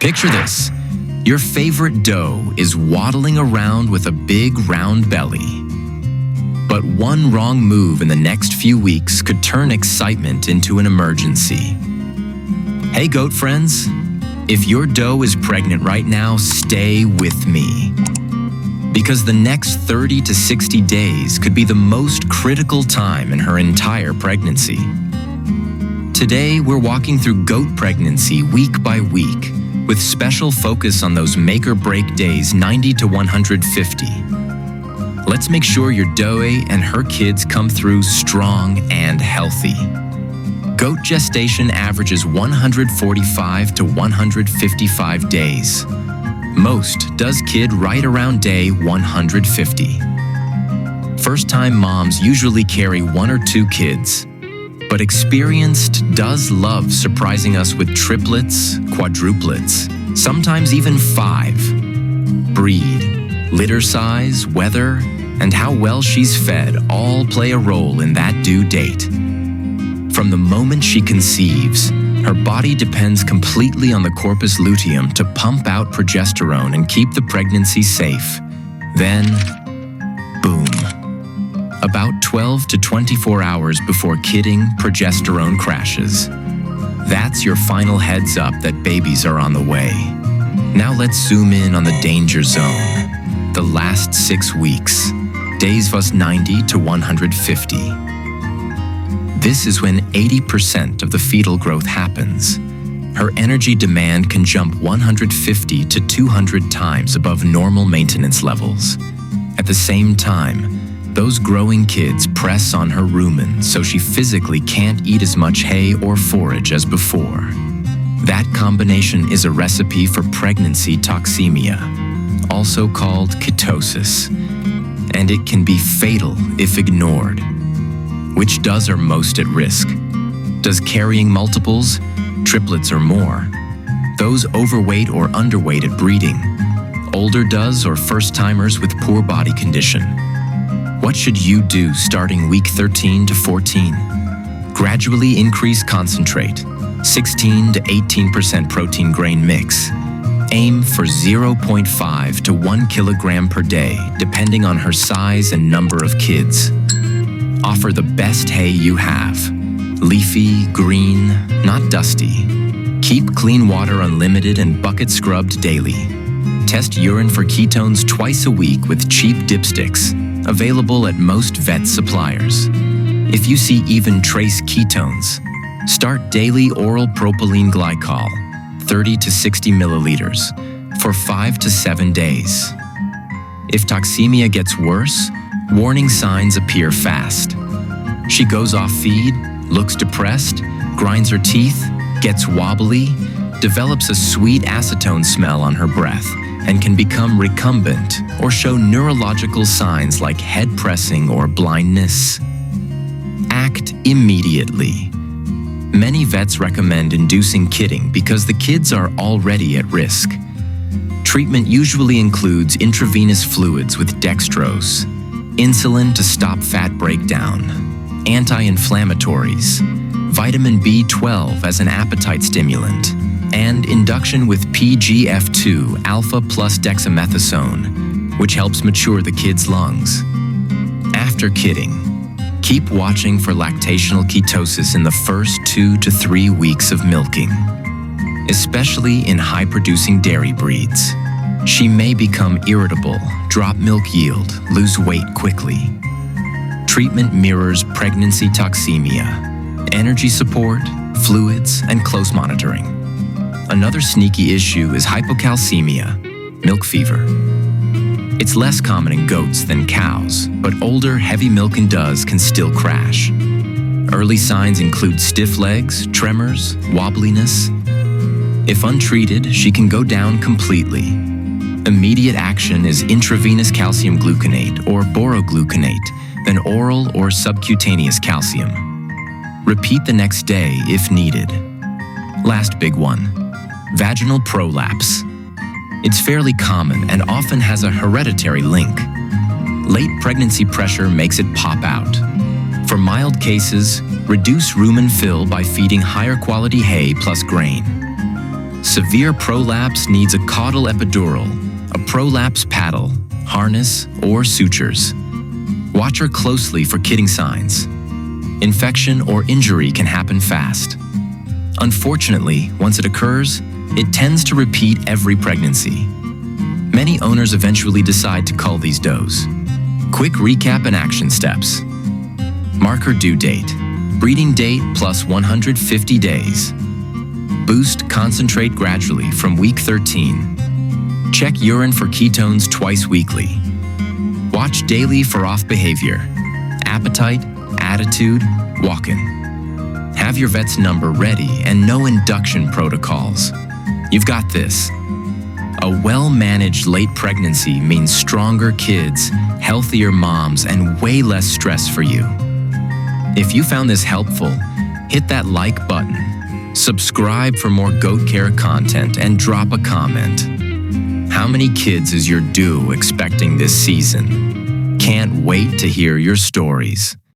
Picture this. Your favorite doe is waddling around with a big round belly. But one wrong move in the next few weeks could turn excitement into an emergency. Hey goat friends, if your doe is pregnant right now, stay with me. Because the next 30 to 60 days could be the most critical time in her entire pregnancy. Today, we're walking through goat pregnancy week by week, with special focus on those make-or-break days 90 to 150. Let's make sure your doe and her kids come through strong and healthy. Goat gestation averages 145 to 155 days. Most does kid right around day 150. First-time moms usually carry 1 or 2 kids, but experienced does love surprising us with triplets, quadruplets, sometimes even 5. Breed, litter size, weather, and how well she's fed all play a role in that due date. From the moment she conceives, her body depends completely on the corpus luteum to pump out progesterone and keep the pregnancy safe. Then, boom. About 12 to 24 hours before kidding, progesterone crashes. That's your final heads up that babies are on the way. Now let's zoom in on the danger zone. The last 6 weeks, days was 90 to 150. This is when 80% of the fetal growth happens. Her energy demand can jump 150 to 200 times above normal maintenance levels. At the same time, those growing kids press on her rumen so she physically can't eat as much hay or forage as before. That combination is a recipe for pregnancy toxemia, also called ketosis, and it can be fatal if ignored. Which does are most at risk? Does carrying multiples, triplets or more? Those overweight or underweight at breeding? Older does or first-timers with poor body condition? What should you do starting week 13 to 14? Gradually increase concentrate, 16 to 18% protein grain mix. Aim for 0.5 to 1 kilogram per day, depending on her size and number of kids. Offer the best hay you have. Leafy, green, not dusty. Keep clean water unlimited and bucket scrubbed daily. Test urine for ketones twice a week with cheap dipsticks, available at most vet suppliers. If you see even trace ketones, start daily oral propylene glycol, 30 to 60 milliliters, for 5 to 7 days. If toxemia gets worse, warning signs appear fast. She goes off feed, looks depressed, grinds her teeth, gets wobbly, develops a sweet acetone smell on her breath, and can become recumbent or show neurological signs like head pressing or blindness. Act immediately. Many vets recommend inducing kidding because the kids are already at risk. Treatment usually includes intravenous fluids with dextrose, insulin to stop fat breakdown, anti-inflammatories, vitamin B12 as an appetite stimulant, and induction with PGF2 alpha plus dexamethasone, which helps mature the kid's lungs. After kidding, keep watching for lactational ketosis in the first 2 to 3 weeks of milking, especially in high-producing dairy breeds. She may become irritable, drop milk yield, lose weight quickly. Treatment mirrors pregnancy toxemia, energy support, fluids, and close monitoring. Another sneaky issue is hypocalcemia, milk fever. It's less common in goats than cows, but older, heavy milking does can still crash. Early signs include stiff legs, tremors, wobbliness. If untreated, she can go down completely. Immediate action is intravenous calcium gluconate or borogluconate, then oral or subcutaneous calcium. Repeat the next day if needed. Last big one, vaginal prolapse. It's fairly common and often has a hereditary link. Late pregnancy pressure makes it pop out. For mild cases, reduce rumen fill by feeding higher quality hay plus grain. Severe prolapse needs a caudal epidural, a prolapse paddle, harness, or sutures. Watch her closely for kidding signs. Infection or injury can happen fast. Unfortunately, once it occurs, it tends to repeat every pregnancy. Many owners eventually decide to cull these does. Quick recap and action steps. Mark her due date. Breeding date plus 150 days. Boost concentrate gradually from week 13. Check urine for ketones twice weekly. Watch daily for off behavior, appetite, attitude, walking. Have your vet's number ready and no induction protocols. You've got this. A well-managed late pregnancy means stronger kids, healthier moms, and way less stress for you. If you found this helpful, hit that like button, subscribe for more goat care content, and drop a comment. How many kids is your due expecting this season? Can't wait to hear your stories.